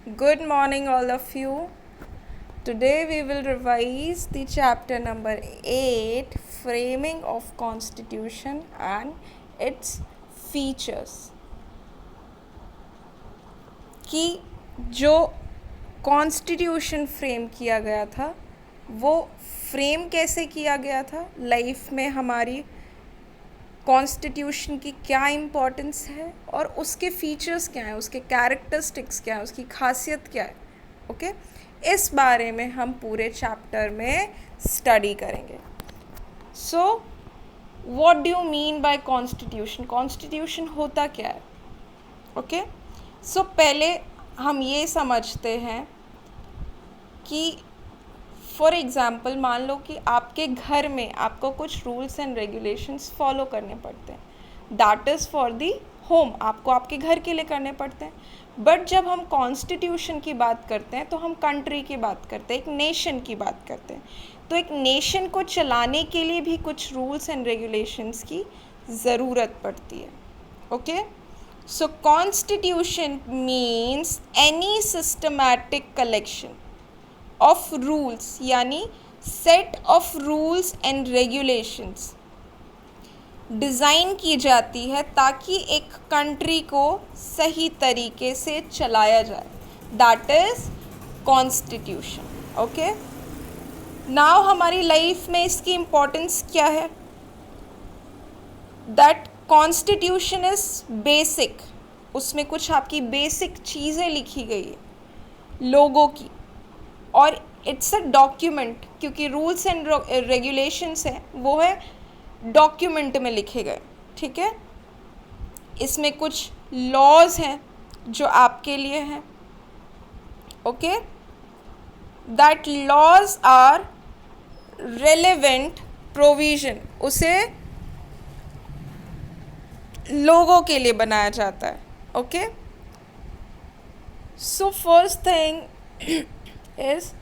Good morning, all of you. Today we will revise the chapter number 8, Framing of Constitution and its Features. कि जो constitution frame किया गया था वो frame कैसे किया गया था, लाइफ में हमारी कॉन्स्टिट्यूशन की क्या इम्पोर्टेंस है और उसके फीचर्स क्या हैं, उसके कैरेक्टरिस्टिक्स क्या हैं, उसकी खासियत क्या है। ओके इस बारे में हम पूरे चैप्टर में स्टडी करेंगे। So what do you mean by constitution? Constitution होता क्या है? ओके सो पहले हम ये समझते हैं कि फॉर एग्ज़ाम्पल मान लो कि आपके घर में आपको कुछ रूल्स एंड रेगुलेशंस फॉलो करने पड़ते हैं। That is for the home, आपको आपके घर के लिए करने पड़ते हैं। बट जब हम कॉन्स्टिट्यूशन की बात करते हैं तो हम कंट्री की बात करते हैं, एक नेशन की बात करते हैं। तो एक नेशन को चलाने के लिए भी कुछ रूल्स एंड रेगुलेशंस की ज़रूरत पड़ती है। Okay so constitution means any systematic collection of rules, यानी set of rules and regulations design की जाती है ताकि एक कंट्री को सही तरीके से चलाया जाए। That is constitution. Okay now हमारी लाइफ में इसकी इम्पोर्टेंस क्या है? दैट कॉन्स्टिट्यूशन इज़ बेसिक, उसमें कुछ आपकी बेसिक चीज़ें लिखी गई है लोगों की, और इट्स अ डॉक्यूमेंट, क्योंकि रूल्स एंड रेगुलेशंस हैं वो है डॉक्यूमेंट में लिखे गए। ठीक है, इसमें कुछ लॉज हैं जो आपके लिए हैं। Okay that laws are relevant provision, उसे लोगों के लिए बनाया जाता है। Okay so first thing is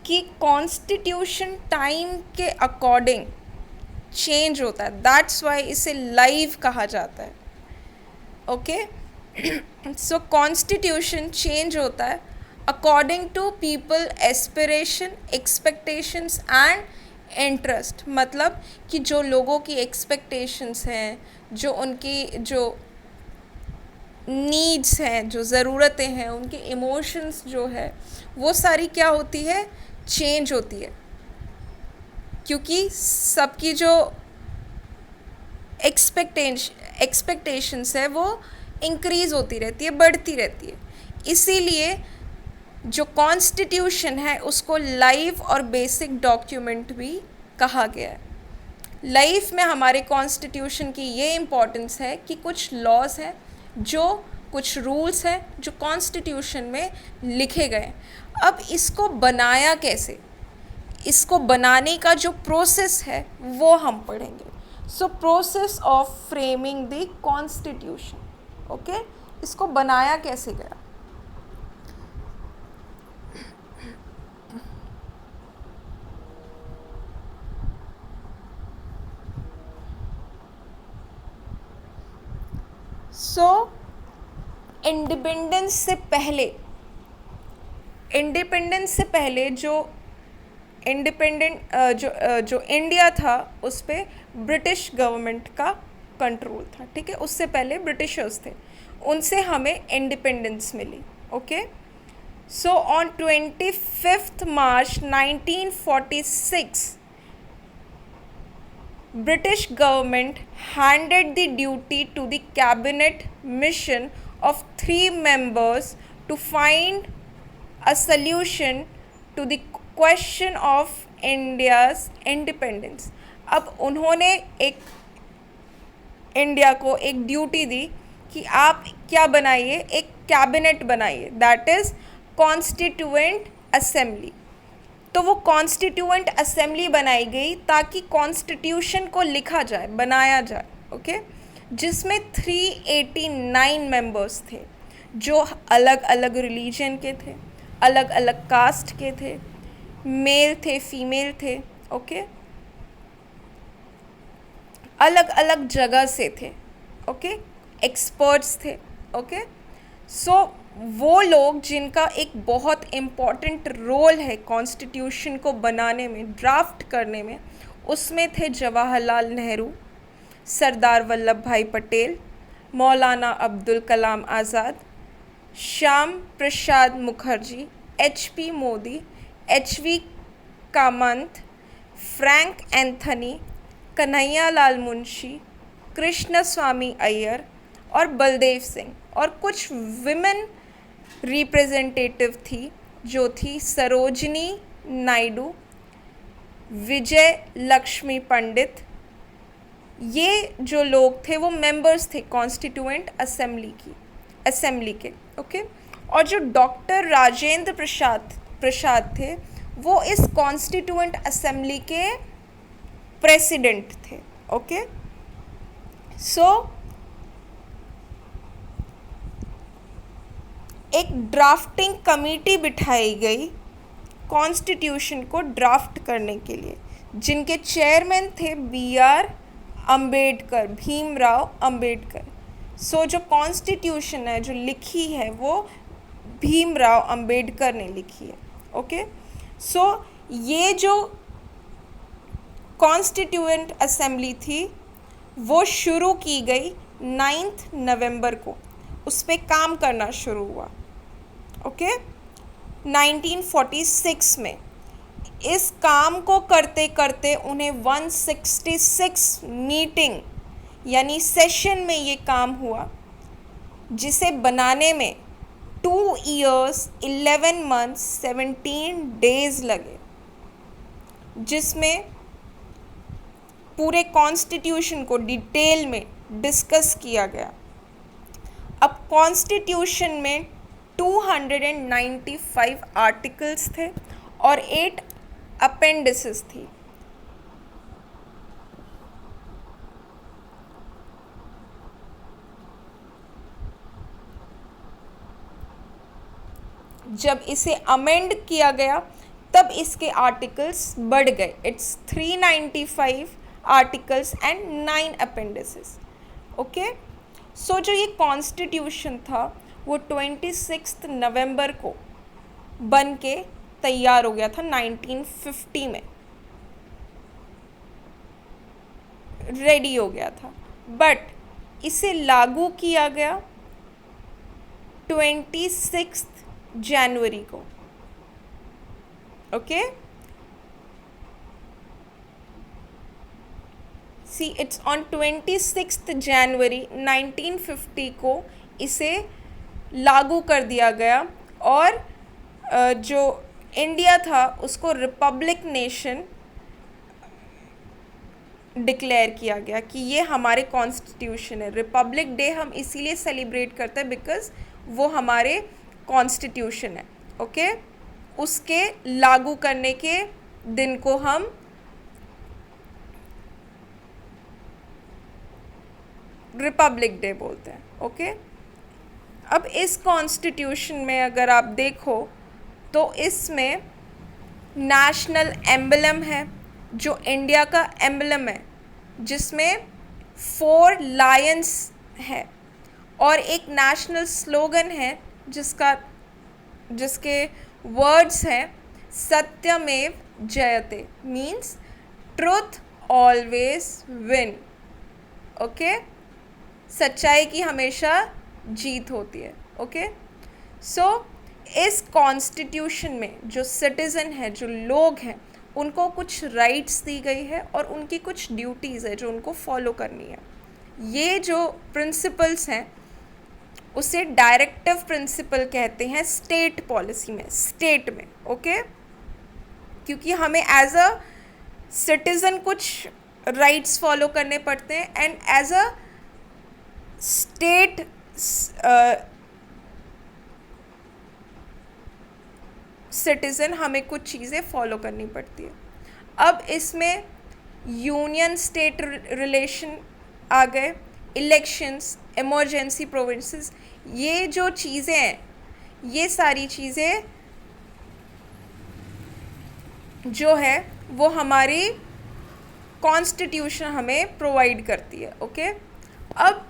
कि कॉन्स्टिट्यूशन टाइम के अकॉर्डिंग चेंज होता है। दैट्स वाई इसे लाइव कहा जाता है। ओके सो कॉन्स्टिट्यूशन चेंज होता है according to people aspiration, expectations and interest. मतलब कि जो लोगों की एक्सपेक्टेशंस हैं, जो उनकी जो नीड्स हैं, जो ज़रूरतें हैं, उनके इमोशंस जो है वो सारी क्या होती है, चेंज होती है। क्योंकि सबकी जो एक्सपेक्टेशंस है वो इंक्रीज़ होती रहती है, बढ़ती रहती है। इसीलिए जो कॉन्स्टिट्यूशन है उसको लाइव और बेसिक डॉक्यूमेंट भी कहा गया है। लाइफ में हमारे कॉन्स्टिट्यूशन की ये इम्पोर्टेंस है कि कुछ लॉज हैं, जो कुछ रूल्स हैं जो कॉन्स्टिट्यूशन में लिखे गए। अब इसको बनाया कैसे, इसको बनाने का जो प्रोसेस है वो हम पढ़ेंगे। So process of framing the constitution. Okay इसको बनाया कैसे गया? सो इंडिपेंडेंस से पहले जो जो इंडिया था उस पर ब्रिटिश गवर्नमेंट का कंट्रोल था। ठीक है, उससे पहले ब्रिटिशर्स थे, उनसे हमें इंडिपेंडेंस मिली। Okay so on 25 March 1946 British government handed the duty to the cabinet mission of 3 members to find a solution to the question of India's independence। अब उन्होंने एक इंडिया को एक ड्यूटी दी कि आप क्या बनाइए, एक कैबिनेट बनाइए, दैट इज़ कॉन्स्टिट्यूएंट असेंबली। तो वो कॉन्स्टिट्यूएंट असेंबली बनाई गई ताकि कॉन्स्टिट्यूशन को लिखा जाए, बनाया जाए। ओके जिसमें 389 मेंबर्स थे जो अलग अलग रिलीजन के थे, अलग अलग कास्ट के थे, मेल थे, फीमेल थे। ओके अलग अलग जगह से थे। ओके एक्सपर्ट्स थे। ओके सो वो लोग जिनका एक बहुत इम्पॉर्टेंट रोल है कॉन्स्टिट्यूशन को बनाने में, ड्राफ्ट करने में, उसमें थे Jawaharlal Nehru, Sardar Vallabh Bhai Patel, Maulana Abdul Kalam Azad, Shyam Prasad Mukherjee, HP Modi, HV Kamath, Frank Anthony, Kanhaiya Lal Munshi, Krishna Swami Iyer और बलदेव सिंह। और कुछ विमेन रिप्रेजेंटेटिव थी जो थी सरोजनी नायडू, विजय लक्ष्मी पंडित। ये जो लोग थे वो मेंबर्स थे कॉन्स्टिट्यूएंट असेंबली के। ओके। और जो डॉक्टर राजेंद्र प्रसाद थे वो इस कॉन्स्टिट्यूएंट असेंबली के प्रेसिडेंट थे। ओके। सो एक ड्राफ्टिंग कमेटी बिठाई गई कॉन्स्टिट्यूशन को ड्राफ्ट करने के लिए, जिनके चेयरमैन थे BR अम्बेडकर, भीमराव अम्बेडकर। सो जो कॉन्स्टिट्यूशन है जो लिखी है वो भीमराव अम्बेडकर ने लिखी है। ओके। सो ये जो कॉन्स्टिट्यूएंट असेंबली थी वो शुरू की गई 9 नवंबर को, उस पर काम करना शुरू हुआ। ओके। 1946 में इस काम को करते करते उन्हें 166 मीटिंग यानी सेशन में ये काम हुआ, जिसे बनाने में 2 years 11 months 17 days लगे, जिसमें पूरे कॉन्स्टिट्यूशन को डिटेल में डिस्कस किया गया। अब कॉन्स्टिट्यूशन में 295 आर्टिकल्स थे और 8 अपेंडिसेस थी। जब इसे अमेंड किया गया तब इसके आर्टिकल्स बढ़ गए। It's 395 articles and 9 appendices. Okay. So जो ये कॉन्स्टिट्यूशन था वो 26 नवंबर को बन के तैयार हो गया था, 1950 में रेडी हो गया था, बट इसे लागू किया गया 26 जनवरी को। ओके। सी इट्स ऑन 26 जनवरी 1950 को इसे लागू कर दिया गया और जो इंडिया था उसको रिपब्लिक नेशन डिक्लेयर किया गया कि ये हमारे कॉन्स्टिट्यूशन है। रिपब्लिक डे हम इसीलिए सेलिब्रेट करते हैं बिकॉज वो हमारे कॉन्स्टिट्यूशन है। ओके। उसके लागू करने के दिन को हम रिपब्लिक डे बोलते हैं। ओके। अब इस कॉन्स्टिट्यूशन में अगर आप देखो तो इसमें नेशनल एम्बलम है जो इंडिया का एम्बलम है, जिसमें 4 लायंस है और एक नेशनल स्लोगन है जिसके वर्ड्स हैं सत्यमेव जयते, means truth always win. Okay. सच्चाई की हमेशा जीत होती है। ओके। सो इस कॉन्स्टिट्यूशन में जो सिटीज़न है, जो लोग हैं, उनको कुछ राइट्स दी गई है और उनकी कुछ ड्यूटीज़ है जो उनको फॉलो करनी है। ये जो प्रिंसिपल्स हैं उसे डायरेक्टिव प्रिंसिपल कहते हैं स्टेट पॉलिसी में, स्टेट में। ओके। क्योंकि हमें एज अ सिटीज़न कुछ राइट्स फॉलो करने पड़ते हैं and as a state citizen हमें कुछ चीज़ें फॉलो करनी पड़ती है। अब इसमें यूनियन स्टेट रिलेशन आ गए, इलेक्शंस, इमरजेंसी प्रोविंसेस, ये जो चीज़ें हैं, ये सारी चीज़ें जो है वो हमारी कॉन्स्टिट्यूशन हमें प्रोवाइड करती है। ओके। अब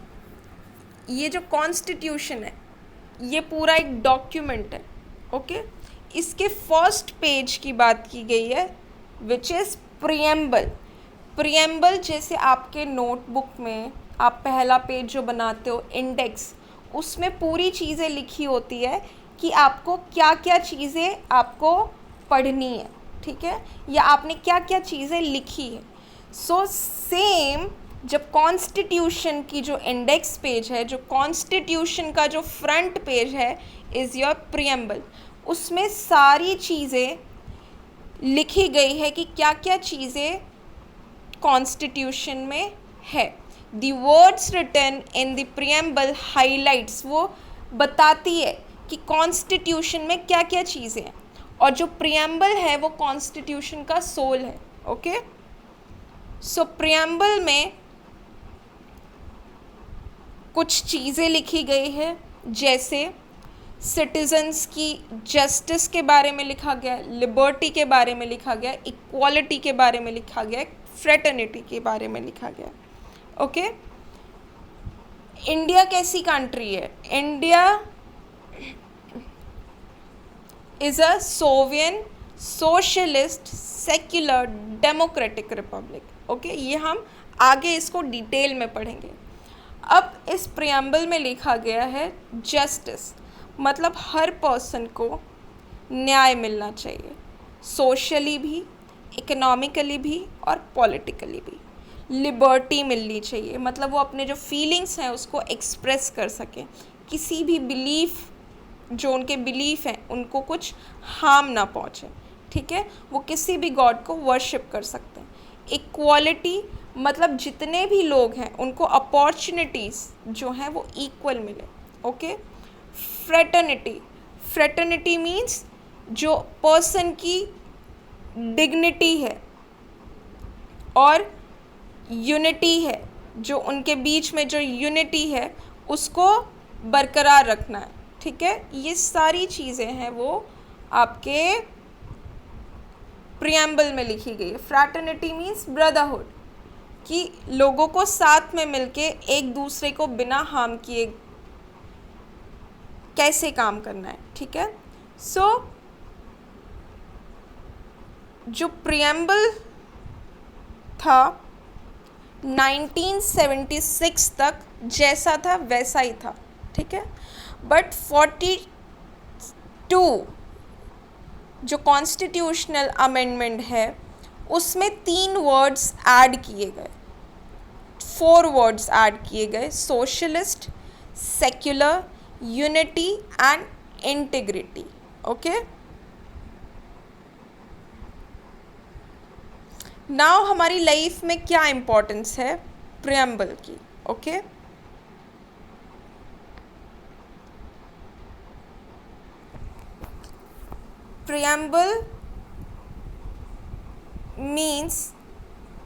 ये जो कॉन्स्टिट्यूशन है ये पूरा एक डॉक्यूमेंट है, ओके। इसके फर्स्ट पेज की बात की गई है विच इज़ प्रियम्बल। प्रियम्बल जैसे आपके नोटबुक में आप पहला पेज जो बनाते हो इंडेक्स, उसमें पूरी चीज़ें लिखी होती है कि आपको क्या क्या चीज़ें आपको पढ़नी है, ठीक है, या आपने क्या क्या चीज़ें लिखी है। सो सेम जब कॉन्स्टिट्यूशन की जो इंडेक्स पेज है, जो कॉन्स्टिट्यूशन का जो फ्रंट पेज है इज़ योर प्रियम्बल, उसमें सारी चीज़ें लिखी गई है कि क्या क्या चीज़ें कॉन्स्टिट्यूशन में है। The words written in the preamble highlights, वो बताती है कि कॉन्स्टिट्यूशन में क्या क्या चीज़ें हैं, और जो प्रियम्बल है वो कॉन्स्टिट्यूशन का सोल है, ओके। सो प्रियम्बल में कुछ चीज़ें लिखी गई है, जैसे सिटीजन्स की जस्टिस के बारे में लिखा गया है, लिबर्टी के बारे में लिखा गया है, इक्वालिटी के बारे में लिखा गया है, फ्रेटर्निटी के बारे में लिखा गया है, ओके। इंडिया कैसी कंट्री है? India is a sovereign socialist secular democratic republic, okay. ये हम आगे इसको डिटेल में पढ़ेंगे। अब इस प्रियम्बल में लिखा गया है जस्टिस, मतलब हर पर्सन को न्याय मिलना चाहिए, सोशली भी, इकोनॉमिकली भी और पॉलिटिकली भी। लिबर्टी मिलनी चाहिए, मतलब वो अपने जो फीलिंग्स हैं उसको एक्सप्रेस कर सकें, किसी भी बिलीफ, जो उनके बिलीफ हैं उनको कुछ हार्म ना पहुँचे, ठीक है, वो किसी भी गॉड को वर्शिप कर सकते हैं। इक्वालिटी मतलब जितने भी लोग हैं उनको अपॉर्चुनिटीज़ जो हैं वो इक्वल मिले, ओके। फ्रेटर्निटी, फ्रेटर्निटी मीन्स जो पर्सन की डिग्निटी है और यूनिटी है, जो उनके बीच में जो यूनिटी है उसको बरकरार रखना है, ठीक है। ये सारी चीज़ें हैं वो आपके प्रियम्बल में लिखी गई है। फ्रैटर्निटी मीन्स ब्रदरहुड, कि लोगों को साथ में मिलके एक दूसरे को बिना हार्म किए कैसे काम करना है, ठीक है। सो जो प्रियम्बल था 1976 तक जैसा था वैसा ही था, ठीक है। बट 42 जो कॉन्स्टिट्यूशनल अमेंडमेंट है उसमें 3 वर्ड्स ऐड किए गए, 4 वर्ड्स ऐड किए गए, socialist, secular, unity and integrity, okay. Now हमारी लाइफ में क्या इम्पोर्टेंस है प्रियम्बल की, ओके। प्रियम्बल मीन्स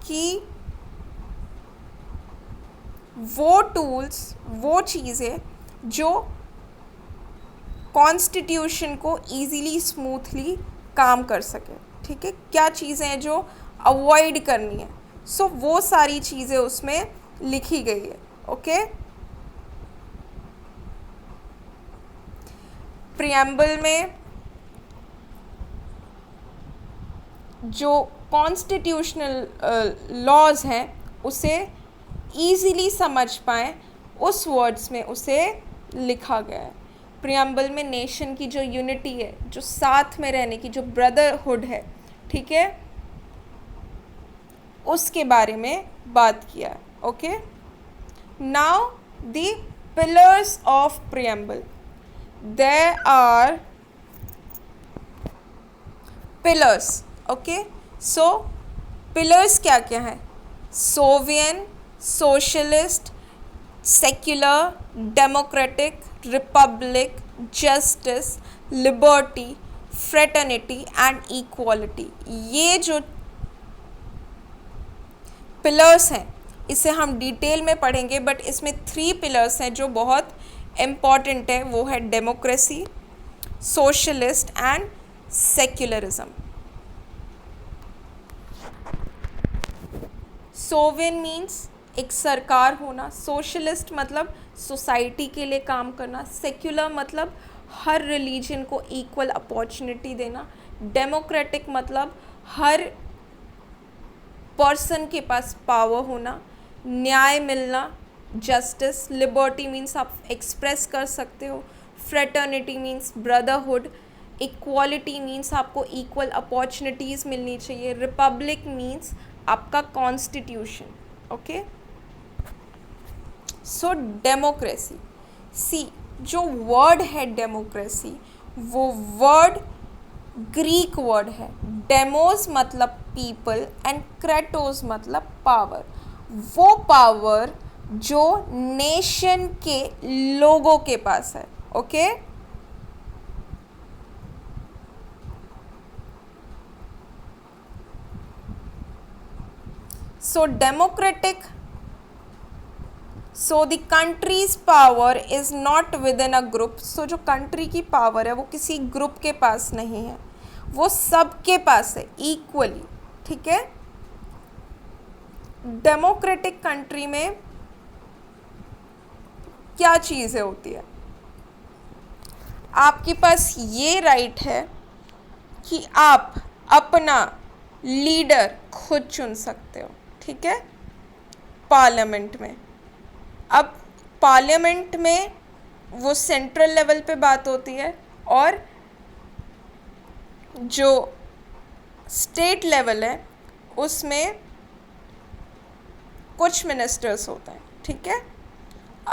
कि वो टूल्स, वो चीज़ें जो कॉन्स्टिट्यूशन को ईज़िली स्मूथली काम कर सके, ठीक है। क्या चीज़ें हैं जो अवॉइड करनी है, सो वो सारी चीज़ें उसमें लिखी गई है, ओके। प्रियम्बल में जो कॉन्स्टिट्यूशनल लॉज हैं उसे ईज़िली समझ पाएँ उस वर्ड्स में उसे लिखा गया है। प्रियम्बल में नेशन की जो यूनिटी है, जो साथ में रहने की जो ब्रदरहुड है, ठीक है, उसके बारे में बात किया है, okay. Now the pillars of preamble, there are pillars, okay. So pillars क्या क्या है? Sovereign, socialist, secular, democratic, republic, justice, liberty, fraternity and equality. ये जो पिलर्स हैं इसे हम डिटेल में पढ़ेंगे, बट इसमें 3 पिलर्स हैं जो बहुत इम्पॉर्टेंट है, वो है democracy, socialist and secularism. Sovereign means एक सरकार होना, सोशलिस्ट मतलब सोसाइटी के लिए काम करना। सेक्युलर मतलब हर रिलीजन को इक्वल अपॉर्चुनिटी देना। डेमोक्रेटिक मतलब हर पर्सन के पास पावर होना, न्याय मिलना, जस्टिस। लिबर्टी मीन्स आप एक्सप्रेस कर सकते हो। Fraternity means brotherhood. Equality means आपको इक्वल अपॉर्चुनिटीज़ मिलनी चाहिए। रिपब्लिक मीन्स आपका कॉन्स्टिट्यूशन। ओके, सो डेमोक्रेसी, सी जो वर्ड है डेमोक्रेसी, वो वर्ड ग्रीक वर्ड है। डेमोस मतलब पीपल एंड क्रेटोस मतलब पावर। वो पावर जो नेशन के लोगों के पास है। Okay, so democratic, so the country's power is not within a group. So जो कंट्री की पावर है वो किसी ग्रुप के पास नहीं है, वो सबके पास है इक्वली। ठीक है, डेमोक्रेटिक कंट्री में क्या चीज़ें होती है? आपके पास ये राइट है कि आप अपना लीडर खुद चुन सकते हो। ठीक है, पार्लियामेंट में। अब पार्लियामेंट में वो सेंट्रल लेवल पे बात होती है और जो स्टेट लेवल है उसमें कुछ मिनिस्टर्स होते हैं। ठीक है,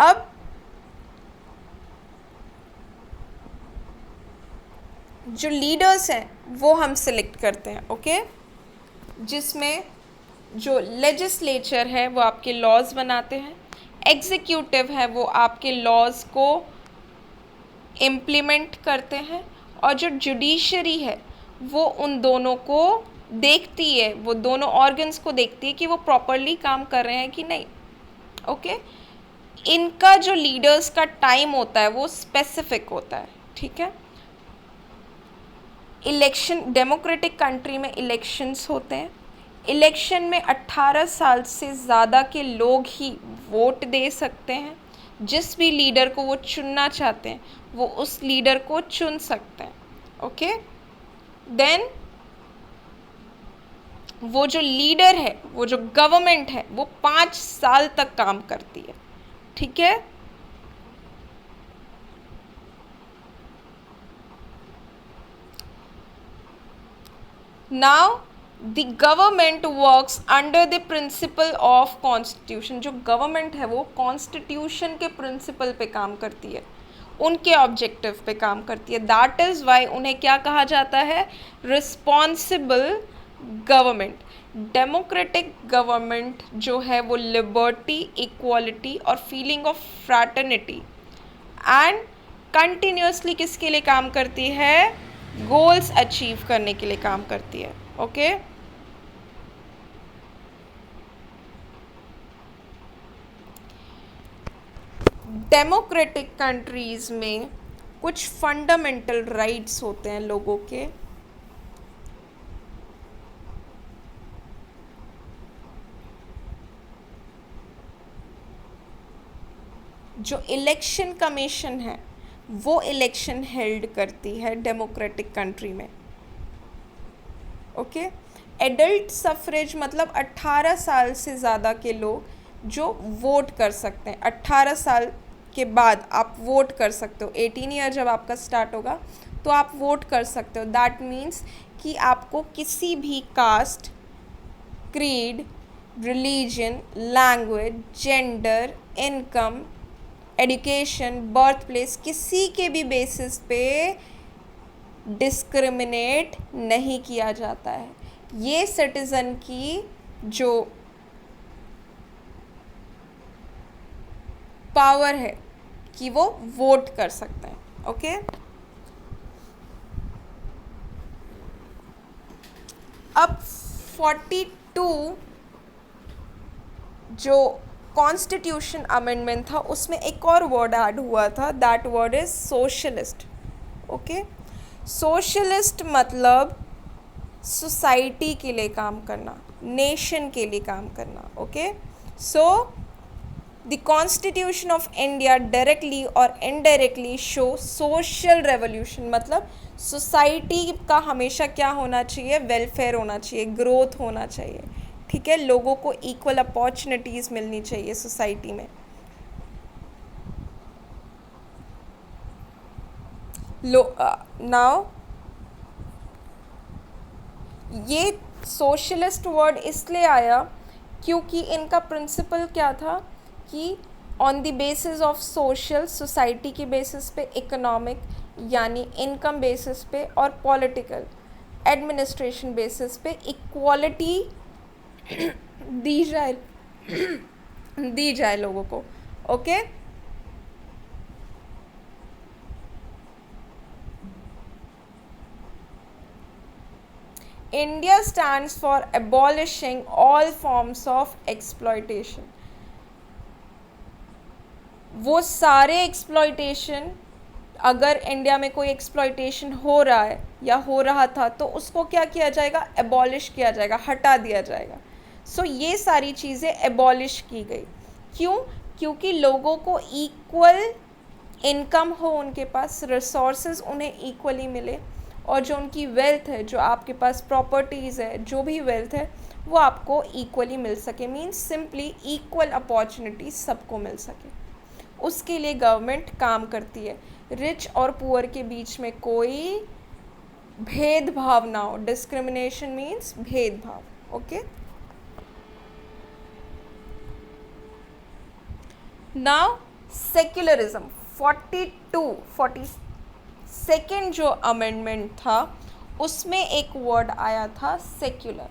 अब जो लीडर्स हैं वो हम सिलेक्ट करते हैं। ओके, जिसमें जो लेजिस्लेचर है वो आपके लॉज बनाते हैं, एग्जीक्यूटिव है वो आपके लॉज को इम्प्लीमेंट करते हैं, और जो जुडिशरी है वो उन दोनों को देखती है, वो दोनों ऑर्गन्स को देखती है कि वो प्रॉपरली काम कर रहे हैं कि नहीं। ओके, इनका जो लीडर्स का टाइम होता है वो स्पेसिफिक होता है। ठीक है, इलेक्शन, डेमोक्रेटिक कंट्री में इलेक्शंस होते हैं। इलेक्शन में 18 साल से ज़्यादा के लोग ही वोट दे सकते हैं। जिस भी लीडर को वो चुनना चाहते हैं वो उस लीडर को चुन सकते हैं। ओके, देन वो जो लीडर है, वो जो गवर्नमेंट है, वो 5 साल तक काम करती है। ठीक है, now the government works under the principle of constitution. जो गवर्नमेंट है वो कॉन्स्टिट्यूशन के प्रिंसिपल पे काम करती है, उनके ऑब्जेक्टिव पे काम करती है। दैट इज़ वाई उन्हें क्या कहा जाता है? Responsible government. डेमोक्रेटिक गवर्नमेंट जो है वो लिबर्टी, इक्वालिटी और feeling of fraternity and continuously किसके लिए काम करती है? गोल्स अचीव करने के लिए काम करती है। ओके, डेमोक्रेटिक कंट्रीज में कुछ फंडामेंटल राइट्स होते हैं लोगों के। जो इलेक्शन कमीशन है वो इलेक्शन हेल्ड करती है डेमोक्रेटिक कंट्री में। ओके, एडल्ट सफरेज मतलब 18 साल से ज़्यादा के लोग जो वोट कर सकते हैं। 18 साल के बाद आप वोट कर सकते हो। 18 ईयर जब आपका स्टार्ट होगा तो आप वोट कर सकते हो। दैट मीन्स कि आपको किसी भी caste, creed, religion, language, gender, income, education, birth place, किसी के भी बेसिस पे डिस्क्रिमिनेट नहीं किया जाता है। ये सिटीज़न की जो पावर है कि वो वोट कर सकते हैं। ओके, अब 42 जो कॉन्स्टिट्यूशन अमेंडमेंट था उसमें एक और वर्ड ऐड हुआ था। That word is socialist. Okay, socialist मतलब सोसाइटी के लिए काम करना, नेशन के लिए काम करना। Okay, so the constitution of India directly और इनडायरेक्टली शो सोशल रेवोल्यूशन, मतलब सोसाइटी का हमेशा क्या होना चाहिए, वेलफेयर होना चाहिए, ग्रोथ होना चाहिए, ठीक है, लोगों को इक्वल अपॉर्चुनिटीज़ मिलनी चाहिए सोसाइटी में। नाउ ये सोशलिस्ट वर्ड इसलिए आया क्योंकि इनका प्रिंसिपल क्या था कि on the basis of social, society के बेसिस पे, इकोनॉमिक यानी इनकम बेसिस पे, और पॉलिटिकल एडमिनिस्ट्रेशन बेसिस पे इक्वालिटी दी जाए लोगों को। Okay, India stands for abolishing all forms of exploitation. वो सारे एक्सप्लॉयटेशन, अगर इंडिया में कोई एक्सप्लॉयटेशन हो रहा है या हो रहा था तो उसको क्या किया जाएगा, एबॉलिश किया जाएगा, हटा दिया जाएगा। सो ये सारी चीज़ें एबॉलिश की गई। क्यों? क्योंकि लोगों को इक्वल इनकम हो, उनके पास रिसोर्सेज उन्हें इक्वली मिले, और जो उनकी वेल्थ है, जो आपके पास प्रॉपर्टीज़ है, जो भी वेल्थ है वो आपको इक्वली मिल सके। मीन्स सिंपली इक्वल अपॉर्चुनिटी सबको मिल सके, उसके लिए गवर्नमेंट काम करती है। रिच और पुअर के बीच में कोई भेदभाव ना हो। डिस्क्रिमिनेशन मीन्स भेदभाव। ओके, नाउ सेक्युलरिज्म 42 जो अमेंडमेंट था उसमें एक वर्ड आया था सेक्युलर।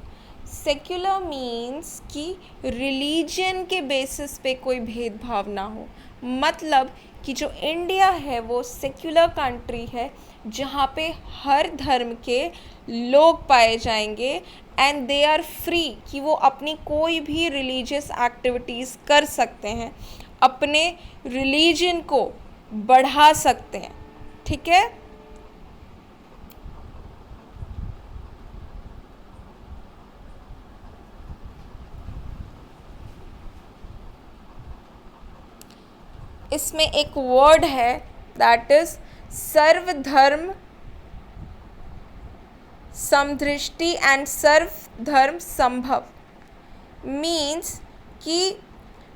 सेक्युलर मीन्स कि रिलीजन के बेसिस पे कोई भेदभाव ना हो, मतलब कि जो इंडिया है वो सेक्युलर कंट्री है जहाँ पे हर धर्म के लोग पाए जाएंगे एंड दे आर फ्री, कि वो अपनी कोई भी रिलीजियस एक्टिविटीज़ कर सकते हैं, अपने रिलीजन को बढ़ा सकते हैं। ठीक है, इसमें एक वर्ड है दैट इज सर्वधर्म समदृष्टि एंड सर्वधर्म संभव। मीन्स कि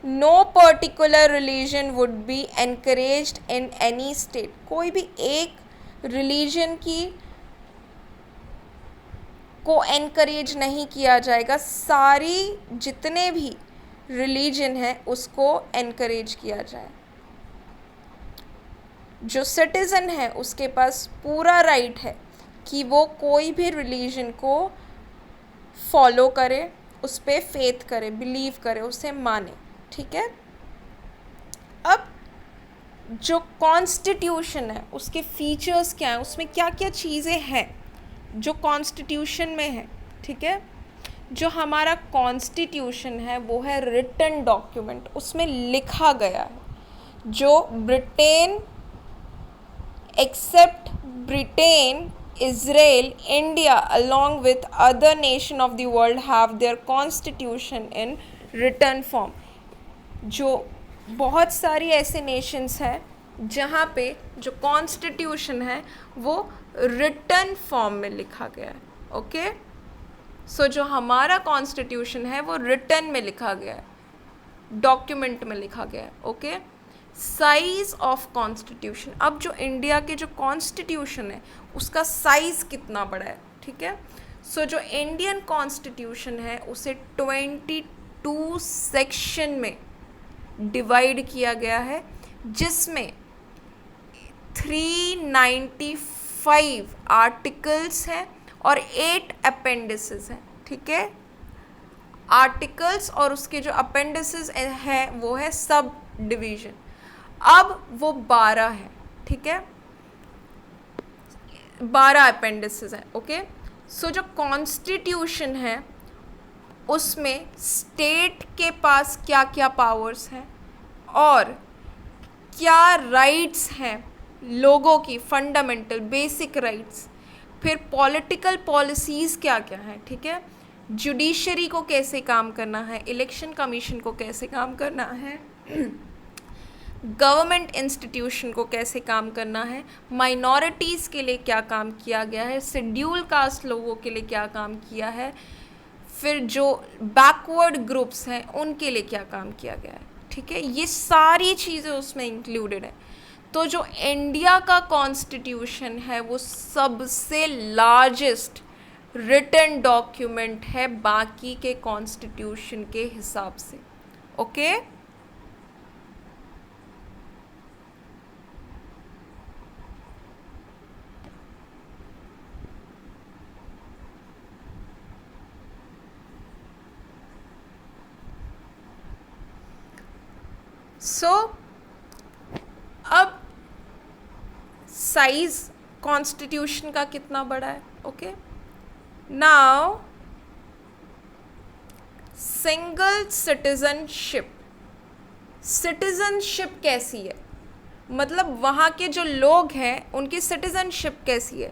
no particular religion would be encouraged in any state. कोई भी एक रिलीजन को एनकरेज नहीं किया जाएगा, सारी जितने भी रिलीजन है उसको एनकरेज किया जाए। जो सिटीज़न है उसके पास पूरा राइट है कि वो कोई भी रिलीजन को फॉलो करे, उस पर फेथ करे, बिलीव करे, उसे माने। ठीक है, अब जो कॉन्स्टिट्यूशन है उसके फीचर्स क्या हैं, उसमें क्या क्या चीज़ें हैं जो कॉन्स्टिट्यूशन में है। ठीक है, जो हमारा कॉन्स्टिट्यूशन है वो है रिटन डॉक्यूमेंट, उसमें लिखा गया है। जो Britain except Britain, Israel, India along with other nation of the world have their constitution in written form। जो बहुत सारी ऐसे नेशंस हैं जहाँ पे जो कॉन्स्टिट्यूशन है वो रिटन फॉर्म में लिखा गया है। ओके, सो जो हमारा कॉन्स्टिट्यूशन है वो रिटन में लिखा गया है, डॉक्यूमेंट में लिखा गया है। ओके, साइज ऑफ कॉन्स्टिट्यूशन, अब जो इंडिया के जो कॉन्स्टिट्यूशन है उसका साइज़ कितना बड़ा है। ठीक है, सो जो इंडियन कॉन्स्टिट्यूशन है उसे 22 सेक्शन में डिवाइड किया गया है, जिसमें 395 आर्टिकल्स हैं और 8 अपेंडिसेस हैं। ठीक है, आर्टिकल्स और उसके जो अपेंडिसेस हैं वो है सब डिवीज़न। अब वो 12 है। ठीक है, 12 अपेंडिसेस हैं। ओके, सो जो कॉन्स्टिट्यूशन है उसमें स्टेट के पास क्या क्या पावर्स हैं और क्या राइट्स हैं लोगों की, फंडामेंटल बेसिक राइट्स, फिर पॉलिटिकल पॉलिसीज़ क्या क्या हैं। ठीक है, जुडिशरी को कैसे काम करना है, इलेक्शन कमीशन को कैसे काम करना है, गवर्नमेंट इंस्टीट्यूशन को कैसे काम करना है, माइनॉरिटीज़ के लिए क्या काम किया गया है, शेड्यूल कास्ट लोगों के लिए क्या काम किया है, फिर जो बैकवर्ड ग्रुप्स हैं उनके लिए क्या काम किया गया है, ठीक है, ये सारी चीज़ें उसमें इंक्लूडेड है। तो जो इंडिया का कॉन्स्टिट्यूशन है वो सबसे लार्जेस्ट रिटन डॉक्यूमेंट है बाकी के कॉन्स्टिट्यूशन के हिसाब से, ओके। सो अब साइज कॉन्स्टिट्यूशन का कितना बड़ा है, okay. Now single citizenship, citizenship कैसी है, मतलब वहाँ के जो लोग हैं उनकी सिटीजनशिप कैसी है।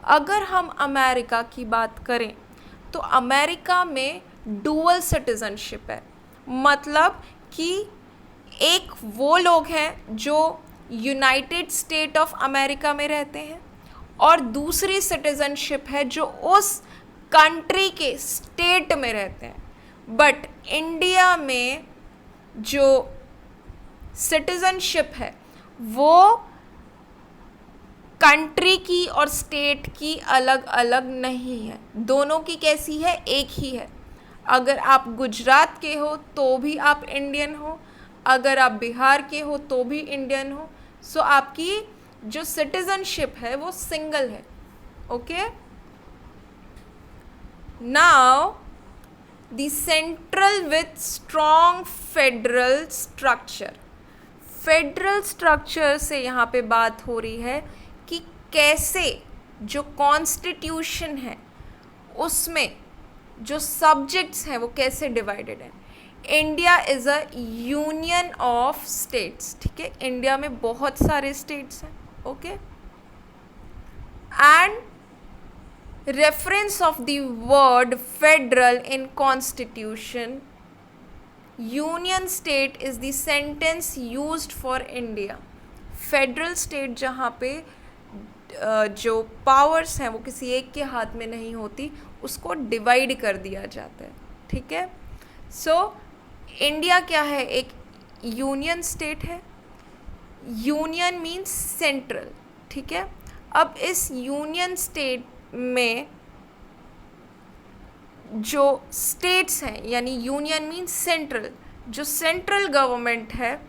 अगर हम अमेरिका की बात करें तो अमेरिका में डुअल सिटीजनशिप है, मतलब कि एक वो लोग हैं जो यूनाइटेड स्टेट ऑफ अमेरिका में रहते हैं और दूसरी सिटीजनशिप है जो उस कंट्री के स्टेट में रहते हैं। बट इंडिया में जो सिटीजनशिप है वो कंट्री की और स्टेट की अलग अलग नहीं है, दोनों की कैसी है, एक ही है। अगर आप गुजरात के हो तो भी आप इंडियन हो, अगर आप बिहार के हो तो भी इंडियन हो। सो आपकी जो सिटीजनशिप है वो सिंगल है, okay. Now the central with strong federal structure, federal structure से यहाँ पे बात हो रही है कि कैसे जो कॉन्स्टिट्यूशन है उसमें जो सब्जेक्ट्स हैं वो कैसे डिवाइडेड है। India is a union of states, ठीक है, इंडिया में बहुत सारे स्टेट्स हैं, okay. And reference of the word federal in constitution, union state is the sentence used for India. Federal state जहाँ पे जो पावर्स हैं वो किसी एक के हाथ में नहीं होती, उसको डिवाइड कर दिया जाता है, ठीक है। सो इंडिया क्या है, एक यूनियन स्टेट है, यूनियन मीन्स सेंट्रल, ठीक है। अब इस यूनियन स्टेट में जो स्टेट्स हैं, यानी यूनियन मीन्स सेंट्रल, जो सेंट्रल गवर्नमेंट है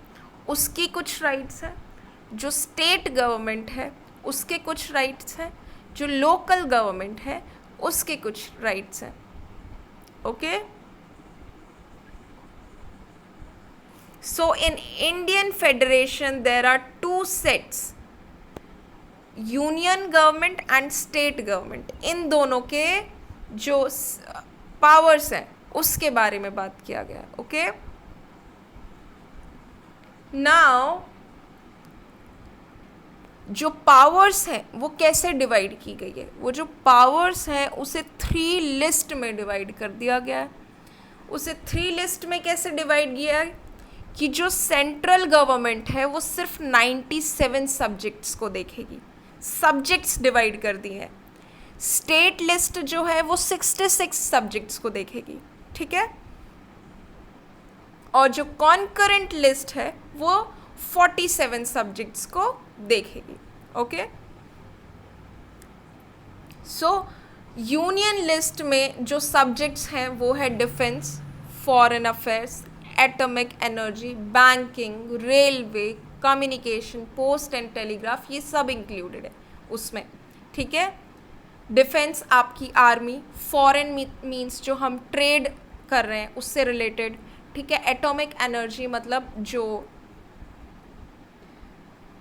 उसकी कुछ राइट्स हैं, जो स्टेट गवर्नमेंट है उसके कुछ राइट्स हैं, जो लोकल गवर्नमेंट है उसके कुछ राइट्स हैं, ओके। So in Indian Federation there are two sets, union government and state government. इन दोनों के जो पावर्स हैं उसके बारे में बात किया गया, ओके। नाउ जो पावर्स हैं वो कैसे डिवाइड की गई है, वो जो पावर्स हैं उसे 3 लिस्ट में डिवाइड कर दिया गया है। उसे 3 लिस्ट में कैसे डिवाइड किया है कि जो सेंट्रल गवर्नमेंट है वो सिर्फ 97 सब्जेक्ट्स को देखेगी, सब्जेक्ट्स डिवाइड कर दिए हैं। स्टेट लिस्ट जो है वो 66 सब्जेक्ट्स को देखेगी, ठीक है। और जो कॉन्करेंट लिस्ट है वो 47 सब्जेक्ट्स को देखेगी, ओके। सो यूनियन लिस्ट में जो सब्जेक्ट्स हैं वो है defence, foreign affairs, atomic energy, banking, railway, communication, post and telegraph, ये सब इंक्लूडेड है उसमें, ठीक है। डिफेंस आपकी आर्मी, फॉरेन मीन्स जो हम ट्रेड कर रहे हैं उससे रिलेटेड, ठीक है। एटॉमिक एनर्जी मतलब जो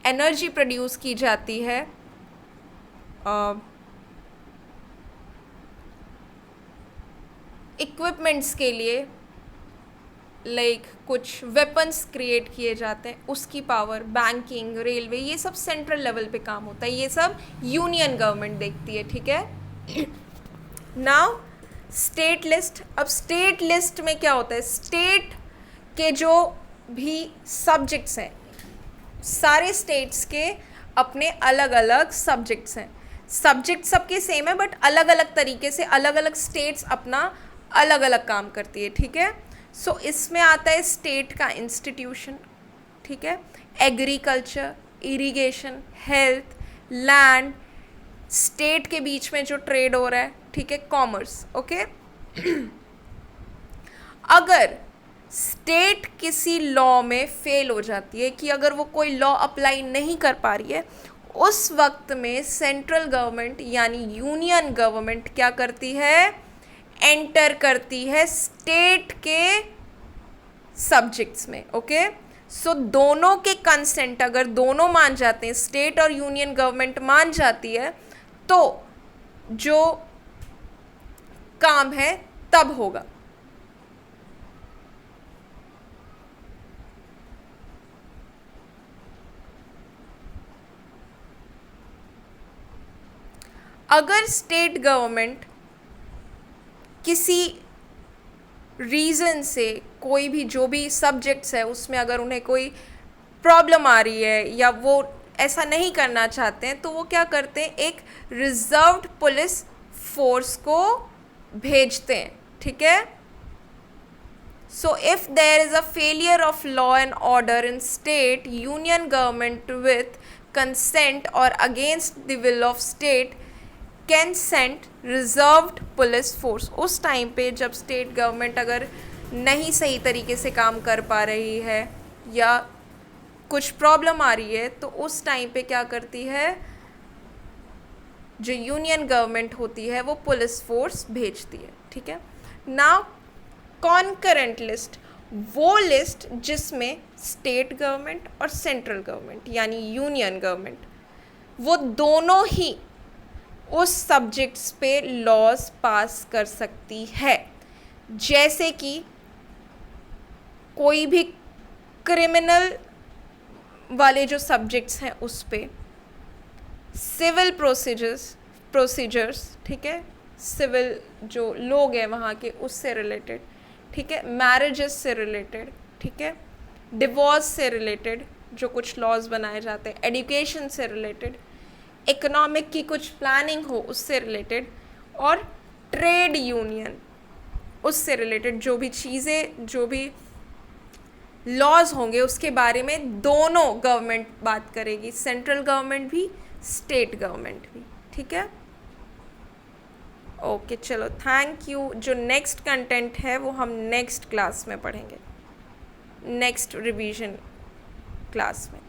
एनर्जी प्रोड्यूस की जाती है इक्विपमेंट्स के लिए, लाइक कुछ वेपन्स क्रिएट किए जाते हैं उसकी पावर। बैंकिंग, रेलवे, ये सब सेंट्रल लेवल पे काम होता है, ये सब यूनियन गवर्नमेंट देखती है, ठीक है। Now state list. अब स्टेट लिस्ट में क्या होता है, स्टेट के जो भी सब्जेक्ट्स हैं, सारे स्टेट्स के अपने अलग अलग सब्जेक्ट्स हैं। सब्जेक्ट सबके सेम है बट अलग अलग तरीके से अलग अलग स्टेट्स अपना अलग अलग काम करती है, ठीक है। सो इसमें आता है स्टेट का इंस्टीट्यूशन, ठीक है, agriculture, irrigation, health, land, state के बीच में जो ट्रेड हो रहा है, ठीक है, कॉमर्स, ओके। अगर स्टेट किसी लॉ में फेल हो जाती है कि अगर वो कोई लॉ अप्लाई नहीं कर पा रही है, उस वक्त में सेंट्रल गवर्नमेंट यानी यूनियन गवर्नमेंट क्या करती है, एंटर करती है स्टेट के सब्जेक्ट्स में, ओके। सो दोनों के कंसेंट अगर दोनों मान जाते हैं, स्टेट और यूनियन गवर्नमेंट मान जाती है, तो जो काम है तब होगा। अगर स्टेट गवर्नमेंट किसी रीज़न से कोई भी जो भी सब्जेक्ट्स है उसमें अगर उन्हें कोई प्रॉब्लम आ रही है या वो ऐसा नहीं करना चाहते हैं, तो वो क्या करते हैं, एक रिजर्व्ड पुलिस फोर्स को भेजते हैं, ठीक है। So if there is a failure of law and order in state, union government with consent और against the will of state can send reserved police force. उस टाइम पे जब स्टेट गवर्नमेंट अगर नहीं सही तरीके से काम कर पा रही है या कुछ प्रॉब्लम आ रही है, तो उस टाइम पे क्या करती है, जो यूनियन गवर्नमेंट होती है वो पुलिस फोर्स भेजती है, ठीक है। नाउ कॉन्करेंट लिस्ट, वो लिस्ट जिसमें स्टेट गवर्नमेंट और सेंट्रल गवर्नमेंट यानी यूनियन गवर्नमेंट वो दोनों ही उस सब्जेक्ट्स पे लॉज पास कर सकती है। जैसे कि कोई भी क्रिमिनल वाले जो सब्जेक्ट्स हैं उस पे, सिविल प्रोसीजर्स, ठीक है, सिविल जो लोग हैं वहाँ के उससे रिलेटेड, ठीक है, मैरिजेस से रिलेटेड, ठीक है, डिवोर्स से रिलेटेड जो कुछ लॉज बनाए जाते हैं, एजुकेशन से रिलेटेड, इकोनॉमिक की कुछ प्लानिंग हो उससे रिलेटेड, और ट्रेड यूनियन उससे रिलेटेड जो भी चीज़ें, जो भी लॉज होंगे उसके बारे में दोनों गवर्नमेंट बात करेगी, सेंट्रल गवर्नमेंट भी, स्टेट गवर्नमेंट भी, ठीक है। ओके चलो, थैंक यू। जो नेक्स्ट कंटेंट है वो हम नेक्स्ट क्लास में पढ़ेंगे, नेक्स्ट रिवीजन क्लास में।